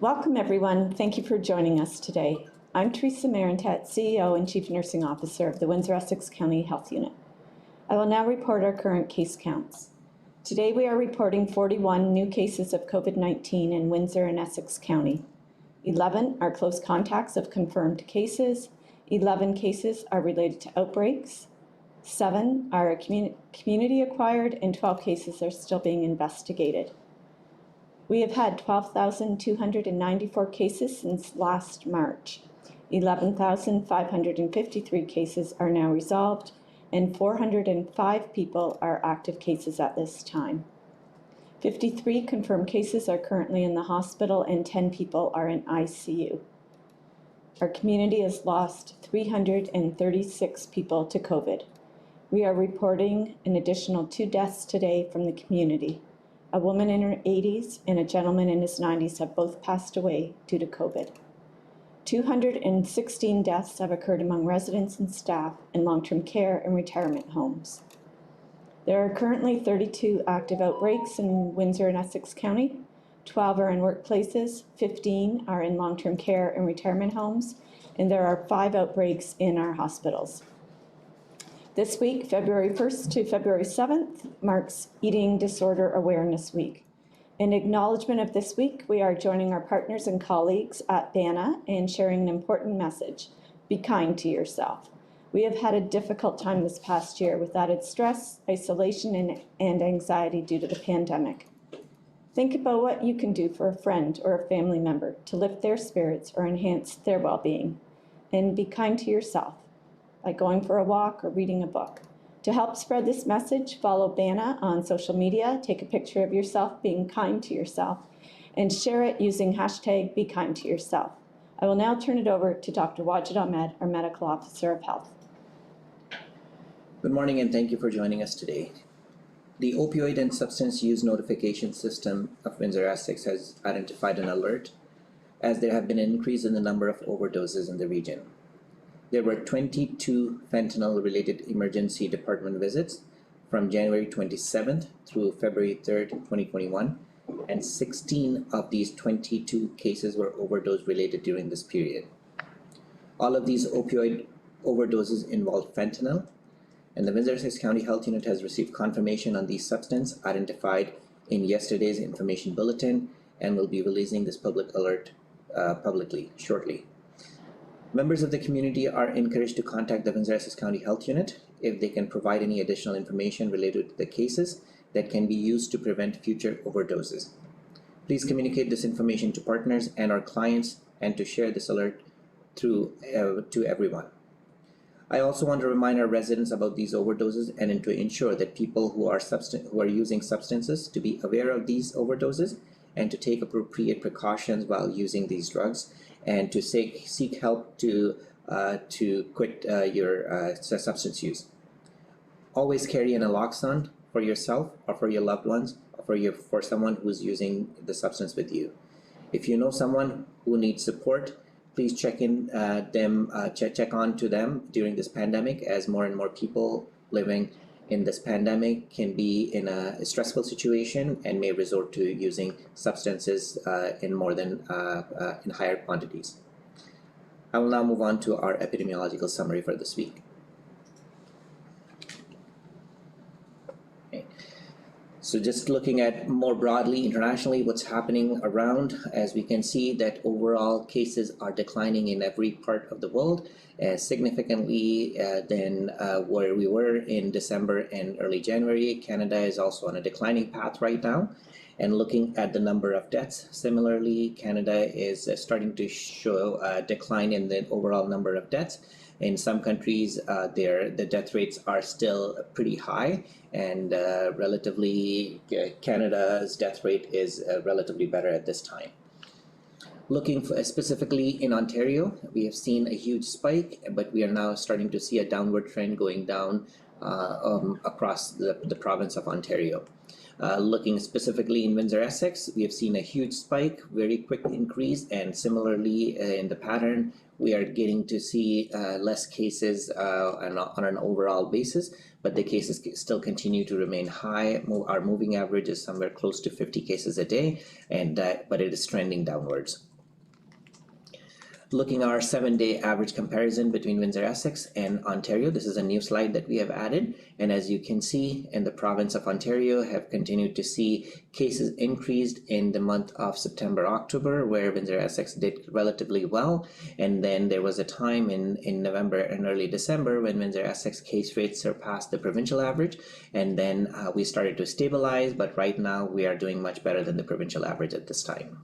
Welcome everyone. Thank you for joining us today. I'm Teresa Marantet, CEO and Chief Nursing Officer of the Windsor-Essex County Health Unit. I will now report our current case counts. Today we are reporting 41 new cases of COVID-19 in Windsor and Essex County. 11 are close contacts of confirmed cases. 11 cases are related to outbreaks. 7 are community acquired, and 12 cases are still being investigated. We have had 12,294 cases since last March. 11,553 cases are now resolved, and 405 people are active cases at this time. 53 confirmed cases are currently in the hospital, and 10 people are in ICU. Our community has lost 336 people to COVID. We are reporting an additional 2 deaths today from the community. A woman in her 80s and a gentleman in his 90s have both passed away due to COVID. 216 deaths have occurred among residents and staff in long-term care and retirement homes. There are currently 32 active outbreaks in Windsor and Essex County. 12 are in workplaces, 15 are in long-term care and retirement homes, and there are 5 outbreaks in our hospitals. This week, February 1st to February 7th, marks Eating Disorder Awareness Week. In acknowledgement of this week, we are joining our partners and colleagues at BANA and sharing an important message: be kind to yourself. We have had a difficult time this past year with added stress, isolation, and anxiety due to the pandemic. Think about what you can do for a friend or a family member to lift their spirits or enhance their well-being. And be kind to yourself, like going for a walk or reading a book. To help spread this message, follow BANA on social media, take a picture of yourself being kind to yourself, and share it using hashtag #BeKindToYourself. I will now turn it over to Dr. Wajid Ahmed, our Medical Officer of Health. Good morning and thank you for joining us today. The Opioid and Substance Use Notification System of Windsor-Essex has identified an alert as there have been an increase in the number of overdoses in the region. There were 22 fentanyl-related emergency department visits from January 27th through February 3rd, 2021, and 16 of these 22 cases were overdose-related during this period. All of these opioid overdoses involved fentanyl, and the Windsor-Essex County Health Unit has received confirmation on these substances identified in yesterday's information bulletin and will be releasing this public alert publicly shortly. Members of the community are encouraged to contact the Windsor-Essex County Health Unit if they can provide any additional information related to the cases that can be used to prevent future overdoses. Please communicate this information to partners and our clients and to share this alert to everyone. I also want to remind our residents about these overdoses and to ensure that people who are using substances to be aware of these overdoses and to take appropriate precautions while using these drugs, and to seek help to quit your substance use. Always carry an naloxone for yourself or for your loved ones or for someone who's using the substance with you. If you know someone who needs support, please check on to them during this pandemic, as more and more people living in this pandemic can be in a stressful situation and may resort to using substances in higher quantities. I will now move on to our epidemiological summary for this week. Okay. So just looking at more broadly internationally what's happening around, as we can see that overall cases are declining in every part of the world, significantly than where we were in December and early January. Canada is also on a declining path right now. And looking at the number of deaths, similarly, Canada is starting to show a decline in the overall number of deaths. In some countries, the death rates are still pretty high, and relatively, Canada's death rate is relatively better at this time. Looking specifically in Ontario, we have seen a huge spike, but we are now starting to see a downward trend going down across the province of Ontario. Looking specifically in Windsor-Essex, we have seen a huge spike, very quick increase, and similarly in the pattern, we are getting to see less cases on an overall basis, but the cases still continue to remain high. Our moving average is somewhere close to 50 cases a day, and but it is trending downwards. Looking at our 7-day average comparison between Windsor-Essex and Ontario, this is a new slide that we have added. And as you can see, in the province of Ontario have continued to see cases increased in the month of September, October, where Windsor-Essex did relatively well. And then there was a time in November and early December when Windsor-Essex case rates surpassed the provincial average. And then we started to stabilize, but right now we are doing much better than the provincial average at this time.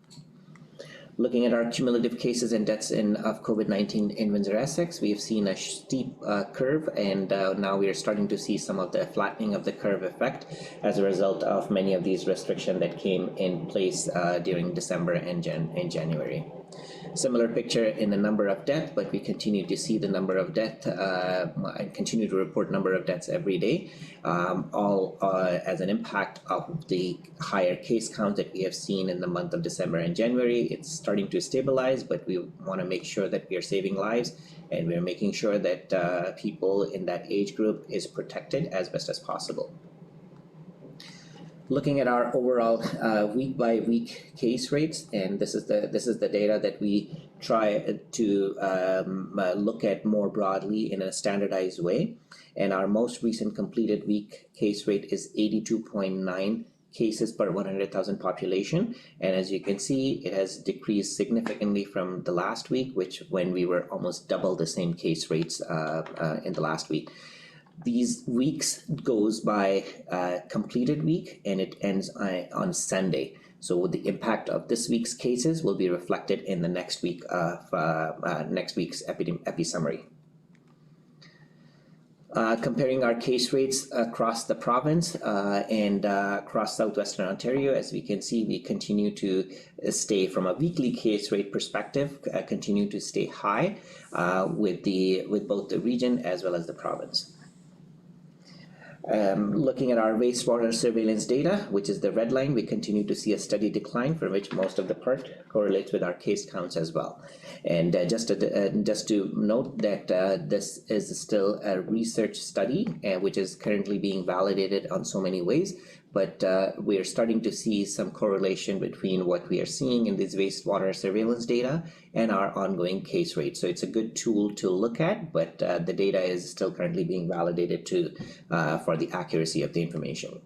Looking at our cumulative cases and deaths of COVID-19 in Windsor-Essex, we have seen a steep curve, and now we are starting to see some of the flattening of the curve effect as a result of many of these restrictions that came in place during December and January. Similar picture in the number of deaths, but we continue to see the number of deaths and continue to report number of deaths every day, all as an impact of the higher case count that we have seen in the month of December and January. It's starting to stabilize, but we want to make sure that we are saving lives, and we're making sure that people in that age group is protected as best as possible. Looking at our overall week by week case rates, and this is the data that we try to look at more broadly in a standardized way. And our most recent completed week case rate is 82.9 cases per 100,000 population, and as you can see, it has decreased significantly from the last week, when we were almost double the same case rates in the last week. These weeks goes by completed week, and it ends on Sunday. So the impact of this week's cases will be reflected in the next week of next week's epi summary. Comparing our case rates across the province and across southwestern Ontario, as we can see, we continue to stay from a weekly case rate perspective, continue to stay high with both the region as well as the province. Looking at our wastewater surveillance data, which is the red line, we continue to see a steady decline, for which most of the part correlates with our case counts as well. And just to note that this is still a research study, which is currently being validated on so many ways, but we are starting to see some correlation between what we are seeing in these wastewater surveillance data and our ongoing case rate. So it's a good tool to look at, but the data is still currently being validated for the accuracy of the information.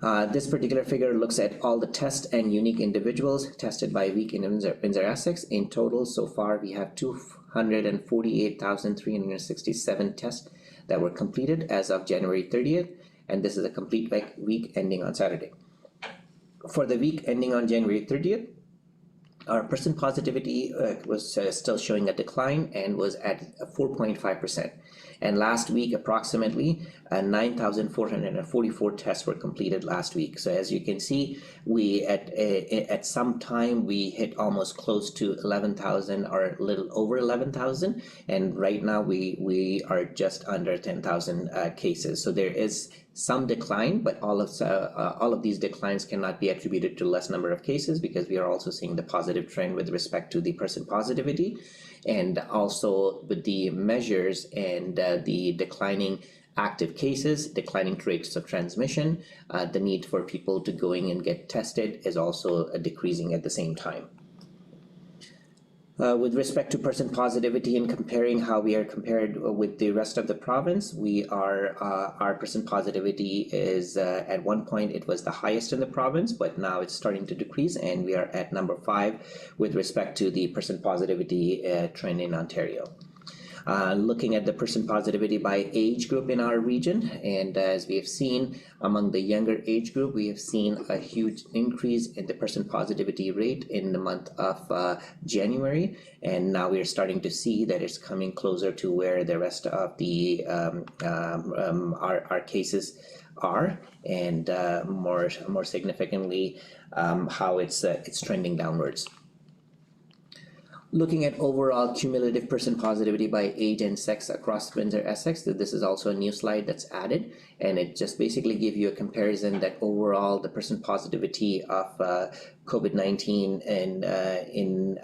This particular figure looks at all the tests and unique individuals tested by week in Windsor-Essex. In total, so far, we have 248,367 tests that were completed as of January 30th. And this is a complete week ending on Saturday. For the week ending on January 30th, our percent positivity was still showing a decline and was at 4.5%. And last week, approximately 9,444 tests were completed last week. So as you can see, we at some time we hit almost close to 11,000 or a little over 11,000, and right now we are just under 10,000 cases. So there is some decline, but all of these declines cannot be attributed to less number of cases, because we are also seeing the positive trend with respect to the percent positivity, and also with the measures and the declining active cases, declining rates of transmission, the need for people to going and get tested is also decreasing at the same time. With respect to percent positivity and comparing how we are compared with the rest of the province, our percent positivity is at one point it was the highest in the province, but now it's starting to decrease, and we are at number 5 with respect to the percent positivity trend in Ontario. Looking at the percent positivity by age group in our region, and as we have seen among the younger age group, we have seen a huge increase in the percent positivity rate in the month of January, and now we are starting to see that it's coming closer to where the rest of the our cases are, and more significantly how it's trending downwards. Looking at overall cumulative percent positivity by age and sex across Windsor-Essex, this is also a new slide that's added, and it just basically gives you a comparison that overall the percent positivity of COVID-19 and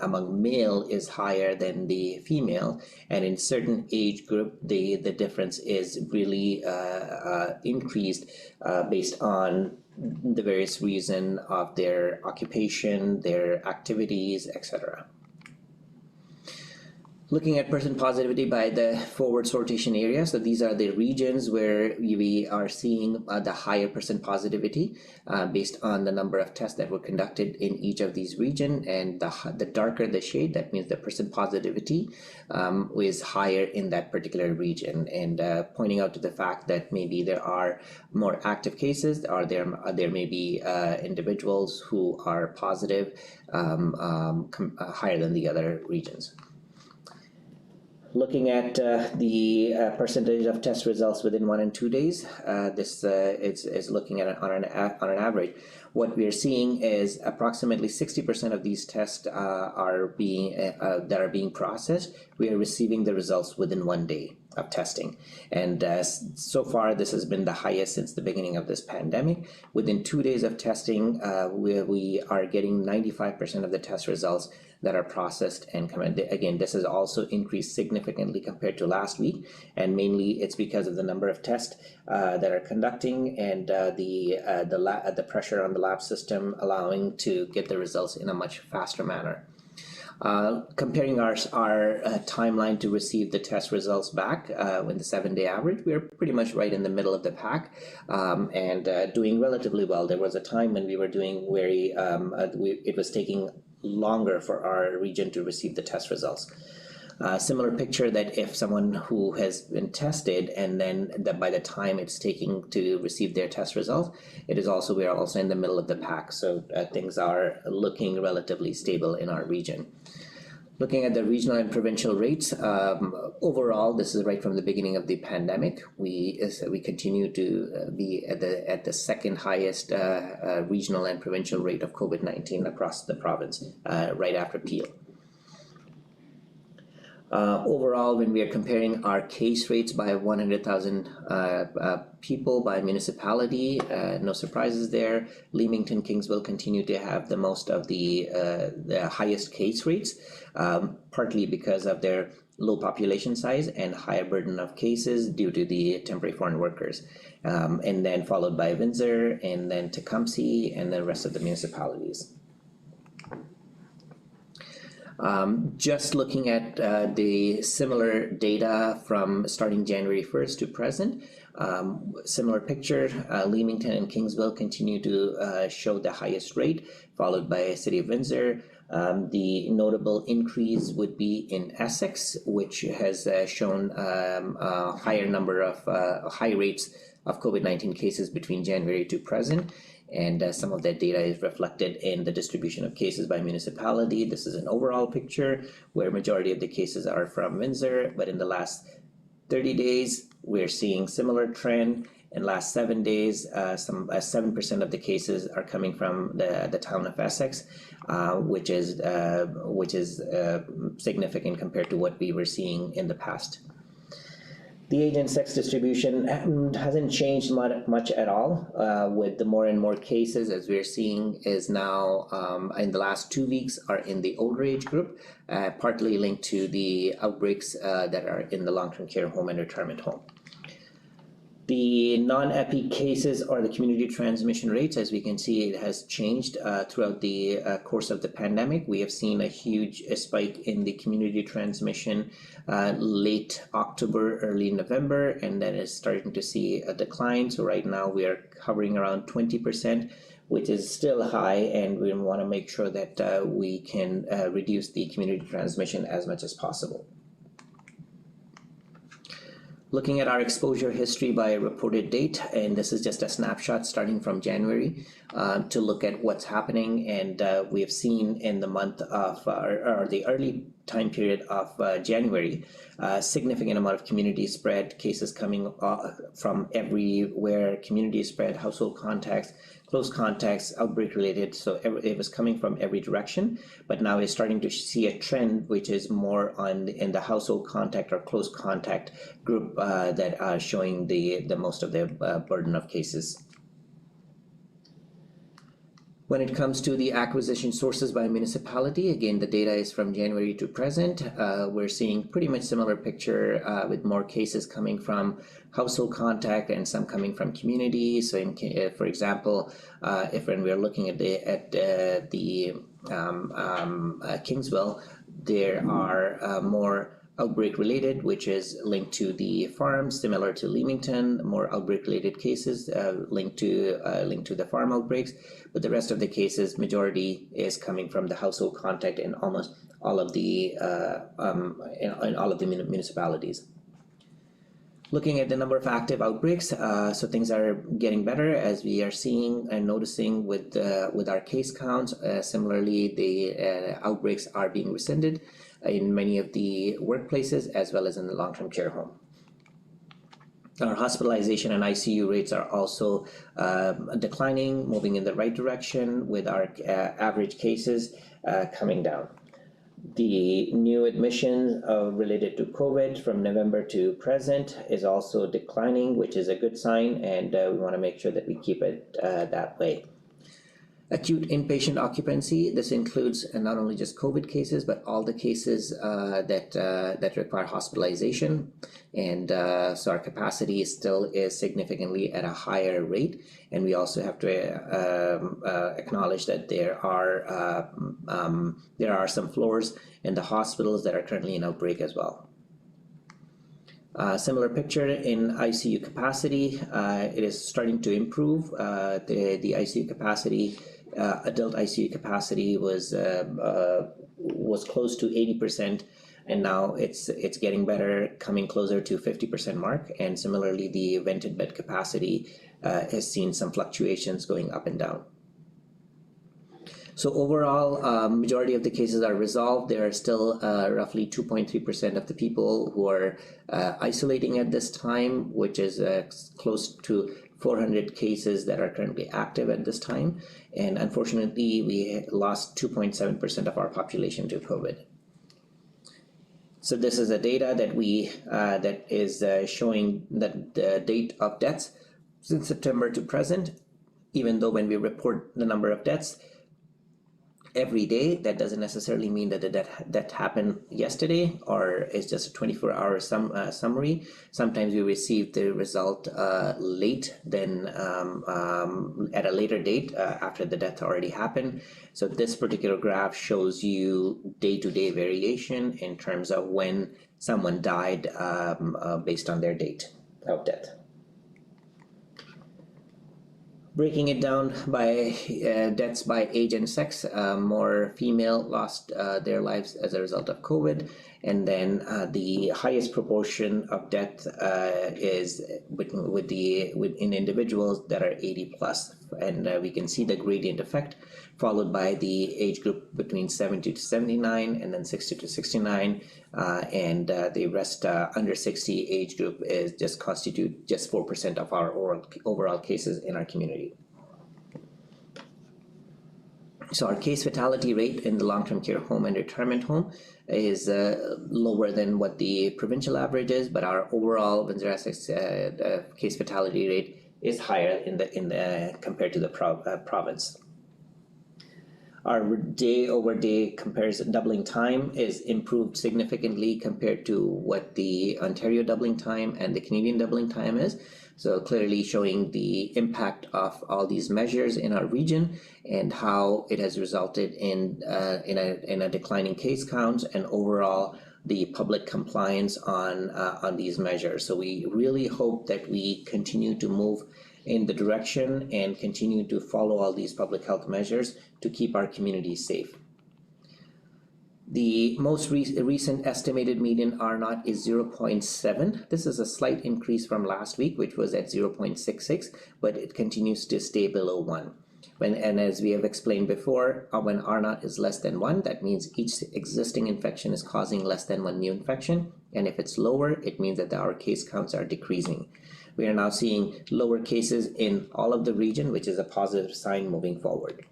among male is higher than the female, and in certain age group the difference is really increased based on the various reasons of their occupation, their activities, etc. Looking at person positivity by the forward sortation area, so these are the regions where we are seeing the higher person positivity based on the number of tests that were conducted in each of these regions, and the darker the shade, that means the person positivity is higher in that particular region, and pointing out to the fact that maybe there are more active cases, or there may be individuals who are positive higher than the other regions. Looking at the percentage of test results within 1 and 2 days, this is looking at on an average. What we are seeing is approximately 60% of these tests that are being processed. We are receiving the results within 1 day of testing, and so far this has been the highest since the beginning of this pandemic. Within 2 days of testing, we are getting 95% of the test results that are processed and come in. Again, this has also increased significantly compared to last week, and mainly it's because of the number of tests that are conducting, and the pressure on the lab system allowing to get the results in a much faster manner. Comparing our timeline to receive the test results back in the 7-day average, we are pretty much right in the middle of the pack, and doing relatively well. There was a time when we were doing it was taking longer for our region to receive the test results. Similar picture, that if someone who has been tested, and then by the time it's taking to receive their test results, we are also in the middle of the pack. So things are looking relatively stable in our region. Looking at the regional and provincial rates, overall, this is right from the beginning of the pandemic. We continue to be at the second highest regional and provincial rate of COVID-19 across the province, right after Peel. Overall, when we are comparing our case rates by 100,000 people by municipality, no surprises there. Leamington, Kingsville continue to have the most of the highest case rates, partly because of their low population size and higher burden of cases due to the temporary foreign workers, and then followed by Windsor, and then Tecumseh, and the rest of the municipalities. Just looking at the similar data from starting January 1st to present, similar picture. Leamington and Kingsville continue to show the highest rate, followed by City of Windsor. The notable increase would be in Essex, which has shown a higher number of high rates of COVID-19 cases between January to present. And some of that data is reflected in the distribution of cases by municipality. This is an overall picture where majority of the cases are from Windsor, but in the last 30 days, we're seeing similar trend. In last 7 days, 7% of the cases are coming from the town of Essex, which is significant compared to what we were seeing in the past. The age and sex distribution hasn't changed much at all, with the more and more cases, as we're seeing, is now in the last 2 weeks are in the older age group, partly linked to the outbreaks that are in the long-term care home and retirement home. The non-epi cases, or the community transmission rates, as we can see, it has changed throughout the course of the pandemic. We have seen a huge spike in the community transmission late October, early November, and then it's starting to see a decline. So right now we are hovering around 20%, which is still high, and we want to make sure that we can reduce the community transmission as much as possible. Looking at our exposure history by reported date, and this is just a snapshot starting from January to look at what's happening. And we have seen in the month of, or the early time period of January, significant amount of community spread cases coming from everywhere, community spread, household contacts, close contacts, outbreak related. So it was coming from every direction, but now we're starting to see a trend which is more in the household contact or close contact group that are showing the most of the burden of cases. When it comes to the acquisition sources by municipality, again, the data is from January to present. We're seeing pretty much similar picture with more cases coming from household contact and some coming from community. So, for example, when we're looking at the Kingsville, there are more outbreak related, which is linked to the farms, similar to Leamington, more outbreak related cases linked to the farm outbreaks. But the rest of the cases, majority is coming from the household contact in almost all of the in all of the municipalities. Looking at the number of active outbreaks, so things are getting better as we are seeing and noticing with our case counts. Similarly, the outbreaks are being rescinded in many of the workplaces as well as in the long-term care home. Our hospitalization and ICU rates are also declining, moving in the right direction, with our average cases coming down. The new admissions related to COVID from November to present is also declining, which is a good sign, and we want to make sure that we keep it that way. Acute inpatient occupancy, this includes not only just COVID cases, but all the cases that require hospitalization. And so our capacity still is significantly at a higher rate. And we also have to acknowledge that there are some floors in the hospitals that are currently in outbreak as well. Similar picture in ICU capacity. It is starting to improve. The ICU capacity, adult ICU capacity was close to 80%, and now it's getting better, coming closer to 50% mark. And similarly, the vented bed capacity has seen some fluctuations going up and down. So overall, majority of the cases are resolved. There are still roughly 2.3% of the people who are isolating at this time, which is close to 400 cases that are currently active at this time. And unfortunately, we lost 2.7% of our population to COVID. So this is a data that that is showing that the date of deaths since September to present. Even though when we report the number of deaths every day, that doesn't necessarily mean that the death happened yesterday or is just a 24-hour summary. Sometimes we receive the result late, then at a later date after the death already happened. So this particular graph shows you day-to-day variation in terms of when someone died based on their date of death. Breaking it down by deaths by age and sex, more female lost their lives as a result of COVID, and then the highest proportion of death is in individuals that are 80 plus, and we can see the gradient effect, followed by the age group between 70 to 79, and then 60 to 69, and the rest under 60 age group is just constitute just 4% of our overall cases in our community. So our case fatality rate in the long-term care home and retirement home is lower than what the provincial average is, but our overall Windsor-Essex case fatality rate is higher in the compared to the province. Our day-over-day comparison doubling time is improved significantly compared to what the Ontario doubling time and the Canadian doubling time is. So clearly showing the impact of all these measures in our region and how it has resulted in a declining case count and overall the public compliance on these measures. So we really hope that we continue to move in the direction and continue to follow all these public health measures to keep our communities safe. The most recent estimated median R-naught is 0.7. This is a slight increase from last week, which was at 0.66, but it continues to stay below 1. And as we have explained before, when R-naught is less than 1, that means each existing infection is causing less than 1 new infection. And if it's lower, it means that our case counts are decreasing. We are now seeing lower cases in all of the region, which is a positive sign moving forward.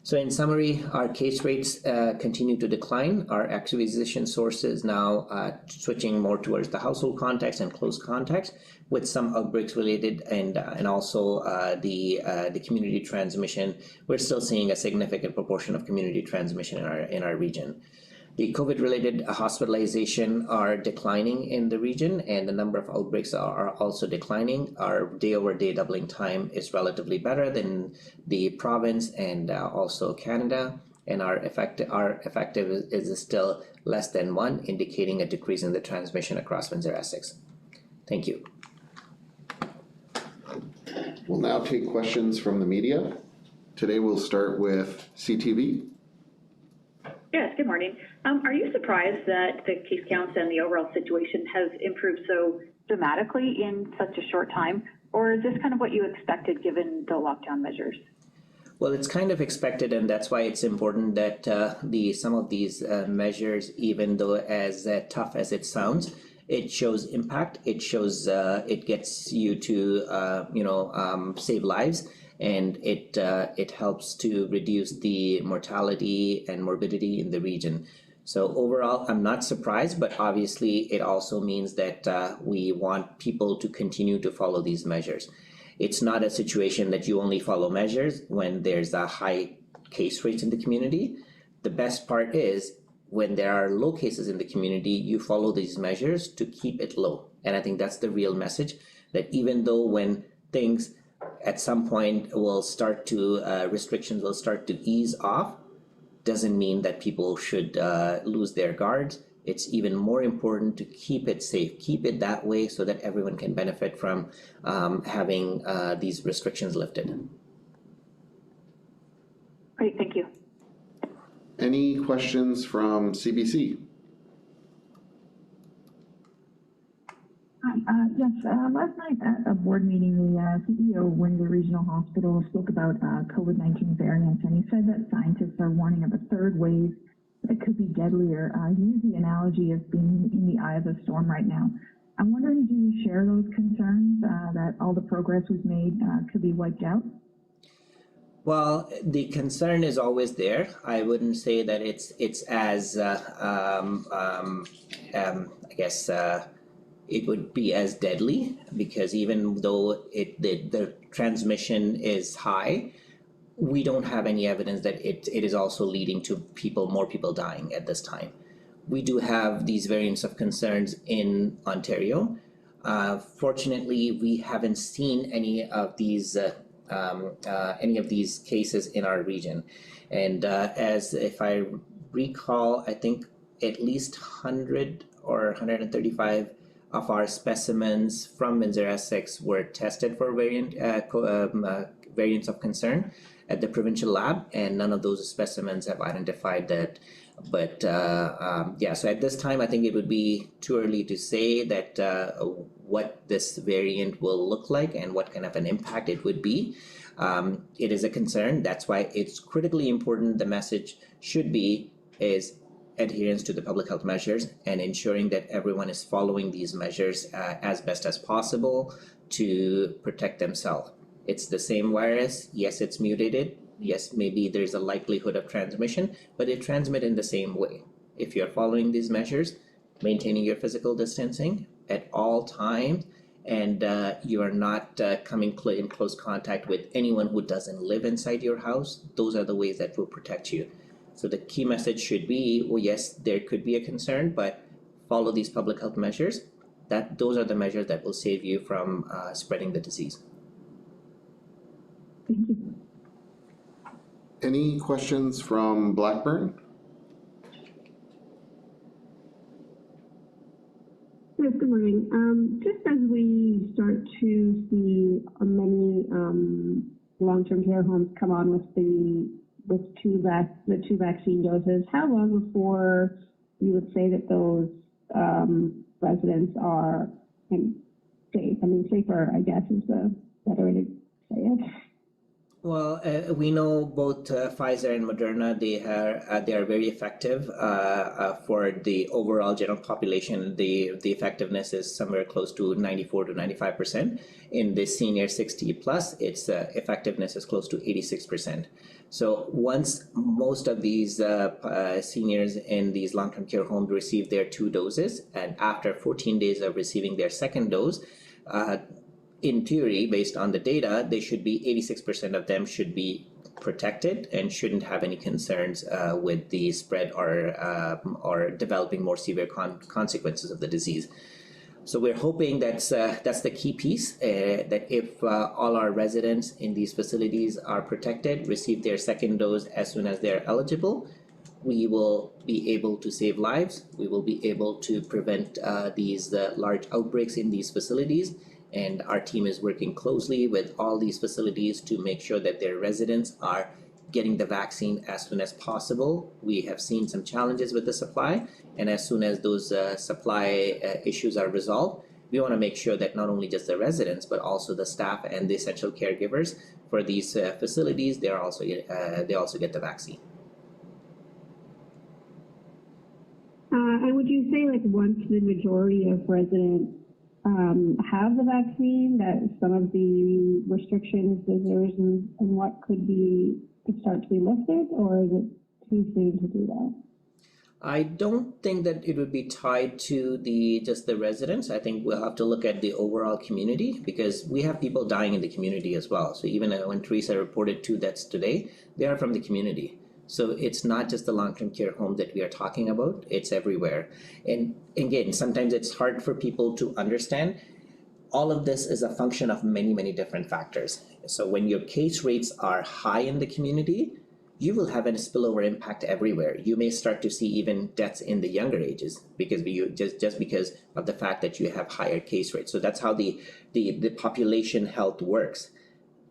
So in summary, our case rates continue to decline. Our acquisition sources now switching more towards the household contacts and close contacts, with some outbreaks related and also the community transmission. We're still seeing a significant proportion of community transmission in our region. The COVID-related hospitalization are declining in the region, and the number of outbreaks are also declining. Our day-over-day doubling time is relatively better than the province and also Canada, and our effective is still less than 1, indicating a decrease in the transmission across Windsor-Essex. Thank you. We'll now take questions from the media. Today we'll start with CTV. Yes, good morning. Are you surprised that the case counts and the overall situation has improved so dramatically in such a short time? Or is this kind of what you expected given the lockdown measures? Well, it's kind of expected, and that's why it's important that some of these measures, even though as tough as it sounds, it shows impact. It shows it gets you to save lives, and it helps to reduce the mortality and morbidity in the region. So overall, I'm not surprised, but obviously it also means that we want people to continue to follow these measures. It's not a situation that you only follow measures when there's a high case rates in the community. The best part is when there are low cases in the community, you follow these measures to keep it low. And I think that's the real message, that even though when things at some point will start to, restrictions will start to ease off, doesn't mean that people should lose their guards. It's even more important to keep it safe, keep it that way so that everyone can benefit from having these restrictions lifted. Great, thank you. Any questions from CBC? Hi, yes, last night at a board meeting, the CEO of Windsor Regional Hospital spoke about COVID-19 variants, and he said that scientists are warning of a third wave that could be deadlier. He used the analogy of being in the eye of a storm right now. I'm wondering, do you share those concerns that all the progress we've made could be wiped out? Well, the concern is always there. I wouldn't say that it's as I guess it would be as deadly, because even though the transmission is high, we don't have any evidence that it is also leading to more people dying at this time. We do have these variants of concerns in Ontario. Fortunately, we haven't seen any of these cases in our region. And as if I recall, I think at least 100 or 135 of our specimens from Windsor-Essex were tested for variants of concern at the provincial lab, and none of those specimens have identified that. But yeah, so at this time, I think it would be too early to say that what this variant will look like and what kind of an impact it would be. It is a concern. That's why it's critically important. The message should be is adherence to the public health measures and ensuring that everyone is following these measures as best as possible to protect themselves. It's the same virus. Yes, it's mutated. Yes, maybe there's a likelihood of transmission, but it transmits in the same way. If you're following these measures, maintaining your physical distancing at all times, and you are not coming in close contact with anyone who doesn't live inside your house, those are the ways that will protect you. So the key message should be, well, yes, there could be a concern, but follow these public health measures. Those are the measures that will save you from spreading the disease. Thank you. Any questions from Blackburn? Yes, good morning. Just as we start to see many long-term care homes come on with the two vaccine doses, how long before you would say that those residents are safe? I mean, safer, I guess, is the better way to say it. Well, we know both Pfizer and Moderna, they are very effective for the overall general population. The effectiveness is somewhere close to 94 to 95%. In the senior 60 plus, its effectiveness is close to 86%. So once most of these seniors in these long-term care homes receive their 2 doses, and after 14 days of receiving their second dose, in theory, based on the data, they should be 86% of them should be protected and shouldn't have any concerns with the spread or developing more severe consequences of the disease. So we're hoping that's the key piece, that if all our residents in these facilities are protected, receive their second dose as soon as they're eligible, we will be able to save lives. We will be able to prevent these large outbreaks in these facilities. And our team is working closely with all these facilities to make sure that their residents are getting the vaccine as soon as possible. We have seen some challenges with the supply, and as soon as those supply issues are resolved, we want to make sure that not only just the residents, but also the staff and the essential caregivers for these facilities, they also get the vaccine. And would you say, like, once the majority of residents have the vaccine, that some of the restrictions, visitors, and what could start to be lifted, or is it too soon to do that? I don't think that it would be tied to just the residents. I think we'll have to look at the overall community, because we have people dying in the community as well. So even when Teresa reported 2 deaths today, they are from the community. So it's not just the long-term care home that we are talking about, it's everywhere. And again, sometimes it's hard for people to understand. All of this is a function of many, many different factors. So when your case rates are high in the community, you will have a spillover impact everywhere. You may start to see even deaths in the younger ages because just because of the fact that you have higher case rates. So that's how the population health works.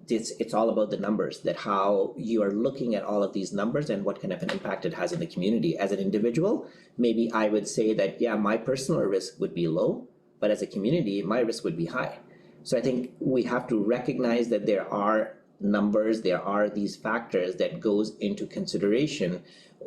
It's all about the numbers, that how you are looking at all of these numbers and what kind of an impact it has in the community. As an individual, maybe I would say that, yeah, my personal risk would be low, but as a community, my risk would be high. So I think we have to recognize that there are numbers, there are these factors that goes into consideration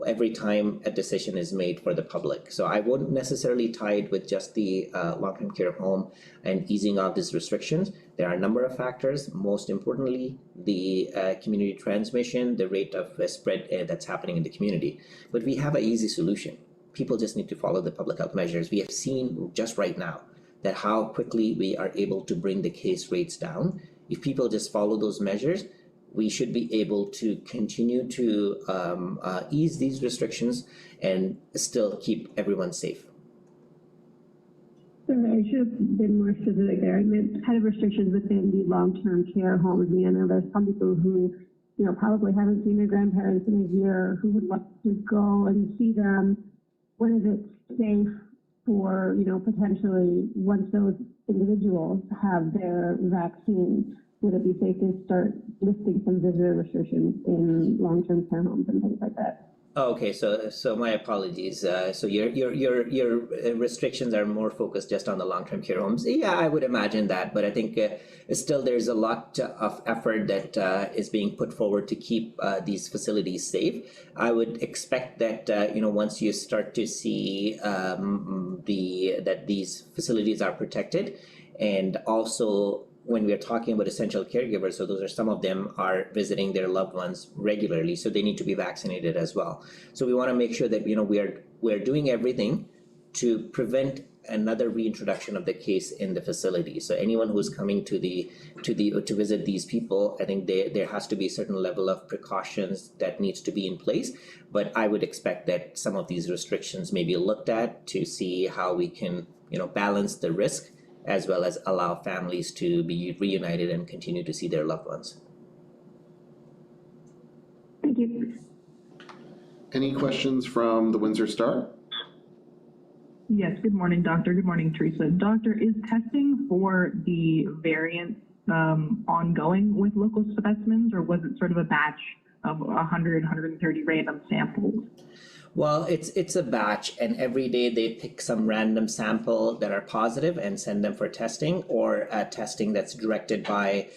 every time a decision is made for the public. So I wouldn't necessarily tie it with just the long-term care home and easing off these restrictions. There are a number of factors, most importantly, the community transmission, the rate of spread that's happening in the community. But we have an easy solution. People just need to follow the public health measures. We have seen just right now that how quickly we are able to bring the case rates down. If people just follow those measures, we should be able to continue to ease these restrictions and still keep everyone safe. So I should have been more specific there. I meant kind of restrictions within the long-term care homes. I mean, I know there's some people who, probably haven't seen their grandparents in a year, who would love to go and see them. When is it safe for, potentially, once those individuals have their vaccine, would it be safe to start lifting some visitor restrictions in long-term care homes and things like that? Okay, so my apologies. So your restrictions are more focused just on the long-term care homes. Yeah, I would imagine that, but I think still there's a lot of effort that is being put forward to keep these facilities safe. I would expect that once you start to see that these facilities are protected, and also when we are talking about essential caregivers, so those are some of them are visiting their loved ones regularly, so they need to be vaccinated as well. So we want to make sure that we're doing everything to prevent another reintroduction of the case in the facility. So anyone who's coming to visit these people, I think there has to be a certain level of precautions that needs to be in place. But I would expect that some of these restrictions may be looked at to see how we can balance the risk, as well as allow families to be reunited and continue to see their loved ones. Thank you. Any questions from the Windsor Star? Yes, good morning, Doctor. Good morning, Teresa. Doctor, is testing for the variant ongoing with local specimens, or was it sort of a batch of 100, 130 random samples? Well, it's a batch, and every day they pick some random sample that are positive and send them for testing, or testing that's directed by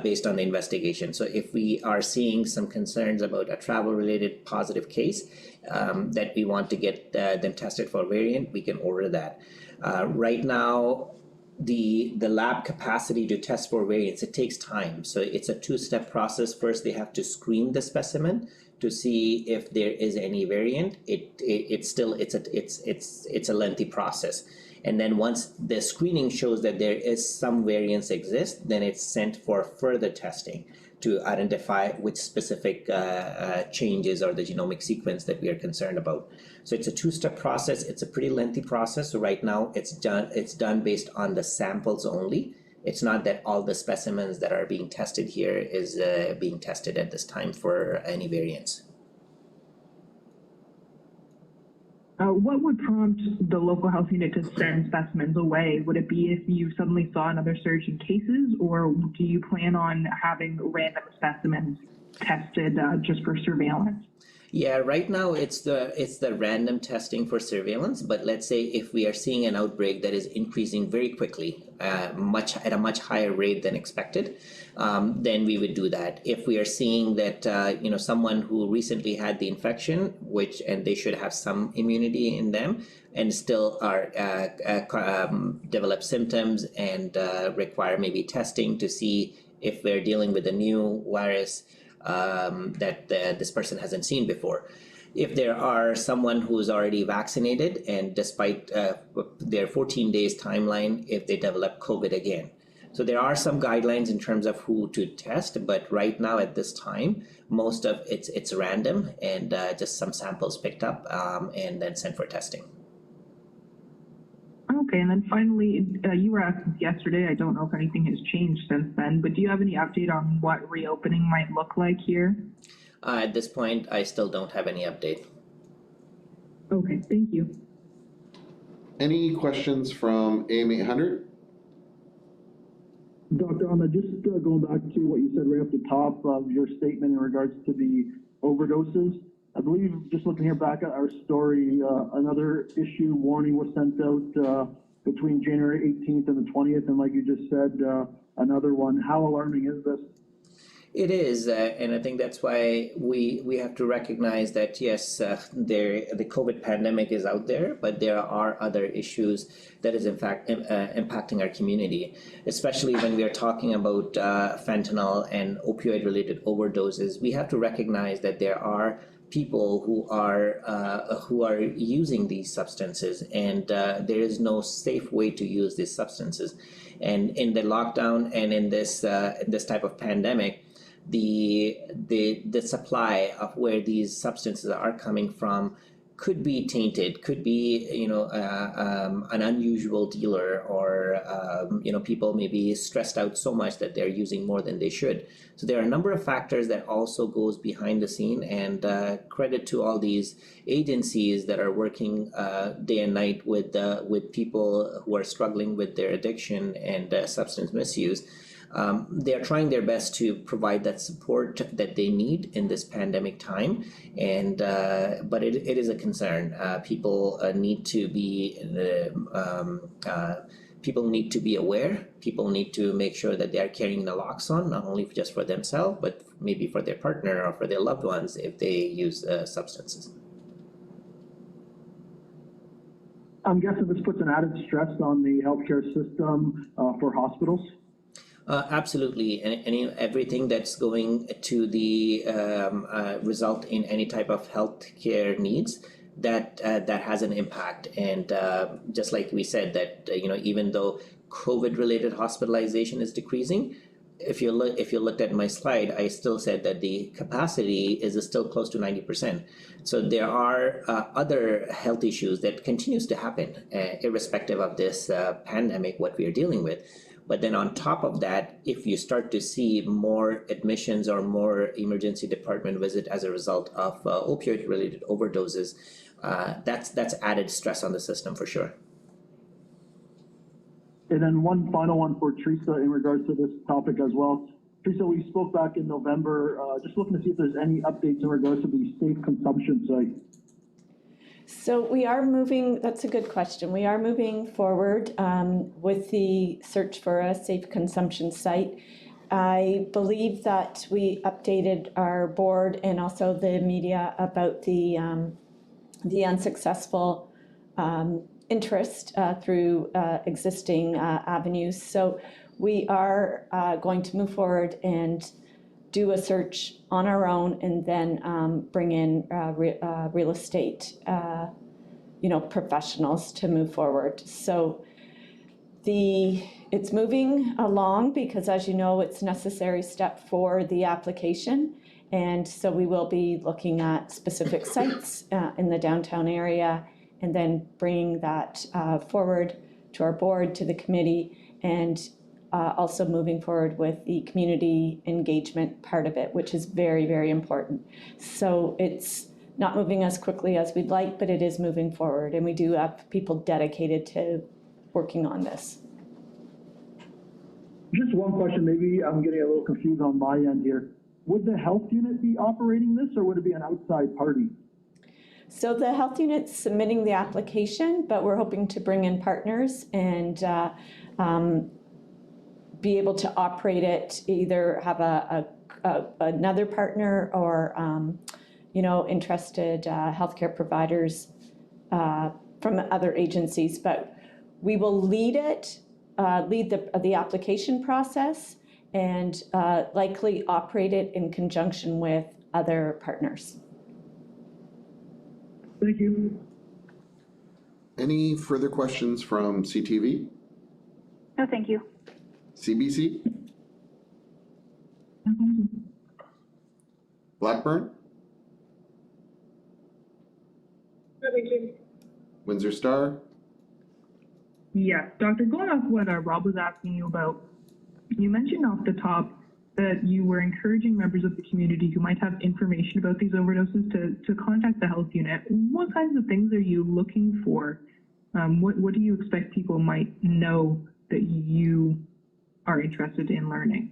based on the investigation. So if we are seeing some concerns about a travel-related positive case that we want to get them tested for variant, we can order that. Right now, the lab capacity to test for variants, it takes time. So it's a 2-step process. First, they have to screen the specimen to see if there is any variant. It's a lengthy process. And then once the screening shows that there is some variants exist, then it's sent for further testing to identify which specific changes or the genomic sequence that we are concerned about. So it's a 2-step process. It's a pretty lengthy process. So right now it's done based on the samples only. It's not that all the specimens that are being tested here is being tested at this time for any variants. What would prompt the local health unit to send specimens away? Would it be if you suddenly saw another surge in cases, or do you plan on having random specimens tested just for surveillance? Yeah, right now it's the random testing for surveillance, but let's say if we are seeing an outbreak that is increasing very quickly, at a much higher rate than expected, then we would do that. If we are seeing that someone who recently had the infection, and they should have some immunity in them, and still are develop symptoms and require maybe testing to see if we're dealing with a new virus that this person hasn't seen before. If there are someone who's already vaccinated and despite their 14 days timeline, if they develop COVID again. So there are some guidelines in terms of who to test, but right now at this time, most of it's random and just some samples picked up and then sent for testing. Okay, and then finally, you were asked yesterday, I don't know if anything has changed since then, but do you have any update on what reopening might look like here? At this point, I still don't have any update. Okay, thank you. Any questions from AM 800? Dr. Ahmed, just going back to what you said right up the top of your statement in regards to the overdoses. I believe, just looking here back at our story, another issue warning was sent out between January 18th and the 20th, and like you just said, another one. How alarming is this? It is, and I think that's why we have to recognize that yes, the COVID pandemic is out there, but there are other issues that is in fact impacting our community, especially when we are talking about fentanyl and opioid-related overdoses. We have to recognize that there are people who are using these substances, and there is no safe way to use these substances. And in the lockdown and in this type of pandemic, the supply of where these substances are coming from could be tainted, could be an unusual dealer, or people may be stressed out so much that they're using more than they should. So there are a number of factors that also goes behind the scene, and credit to all these agencies that are working day and night with people who are struggling with their addiction and substance misuse. They are trying their best to provide that support that they need in this pandemic time, and but it is a concern. People need to be aware. People need to make sure that they are carrying naloxone, not only just for themselves, but maybe for their partner or for their loved ones if they use substances. I'm guessing this puts an added stress on the healthcare system for hospitals. Absolutely, and everything that's going to the result in any type of healthcare needs that has an impact. And just like we said, that even though COVID-related hospitalization is decreasing, if you looked at my slide, I still said that the capacity is still close to 90%. So there are other health issues that continues to happen irrespective of this pandemic, what we are dealing with. But then on top of that, if you start to see more admissions or more emergency department visit as a result of opioid-related overdoses, that's added stress on the system for sure. And then one final one for Teresa in regards to this topic as well. Teresa, we spoke back in November, just looking to see if there's any updates in regards to the safe consumption site. So we are moving, that's a good question. We are moving forward with the search for a safe consumption site. I believe that we updated our board and also the media about the unsuccessful interest through existing avenues. So we are going to move forward and do a search on our own, and then bring in real estate professionals to move forward. So it's moving along because, as you know, it's a necessary step for the application. And so we will be looking at specific sites in the downtown area, and then bringing that forward to our board, to the committee, and also moving forward with the community engagement part of it, which is very, very important. So it's not moving as quickly as we'd like, but it is moving forward, and we do have people dedicated to working on this. Just one question, maybe I'm getting a little confused on my end here. Would the health unit be operating this, or would it be an outside party? So the health unit's submitting the application, but we're hoping to bring in partners and be able to operate it, either have another partner or interested healthcare providers from other agencies. But we will lead the application process and likely operate it in conjunction with other partners. Thank you. Any further questions from CTV? No, thank you. CBC? Blackburn? No, thank you. Windsor Star? Yes, Doctor, going off what Rob was asking you about, you mentioned off the top that you were encouraging members of the community who might have information about these overdoses to contact the health unit. What kinds of things are you looking for? What do you expect people might know that you are interested in learning?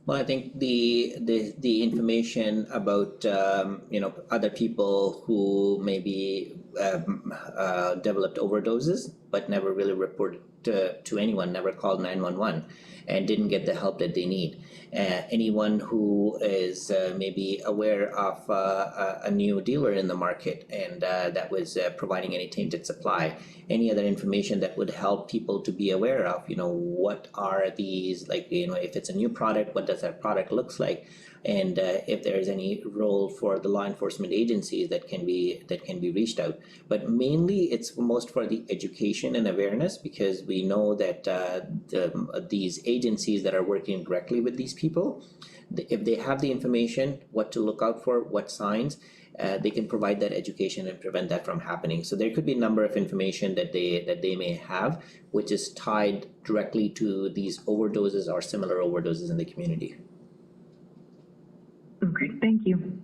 Well, I think the information about other people who maybe developed overdoses but never really reported to anyone, never called 911, and didn't get the help that they need. Anyone who is maybe aware of a new dealer in the market and that was providing any tainted supply, any other information that would help people to be aware of, what are these, if it's a new product, what does that product looks like, and if there's any role for the law enforcement agencies that can be reached out. But mainly it's most for the education and awareness, because we know that these agencies that are working directly with these people, if they have the information, what to look out for, what signs, they can provide that education and prevent that from happening. So there could be a number of information that they may have, which is tied directly to these overdoses or similar overdoses in the community. Okay, thank you.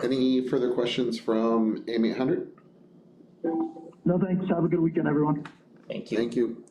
Any further questions from AM 800? No, thanks. Have a good weekend, everyone. Thank you. Thank you.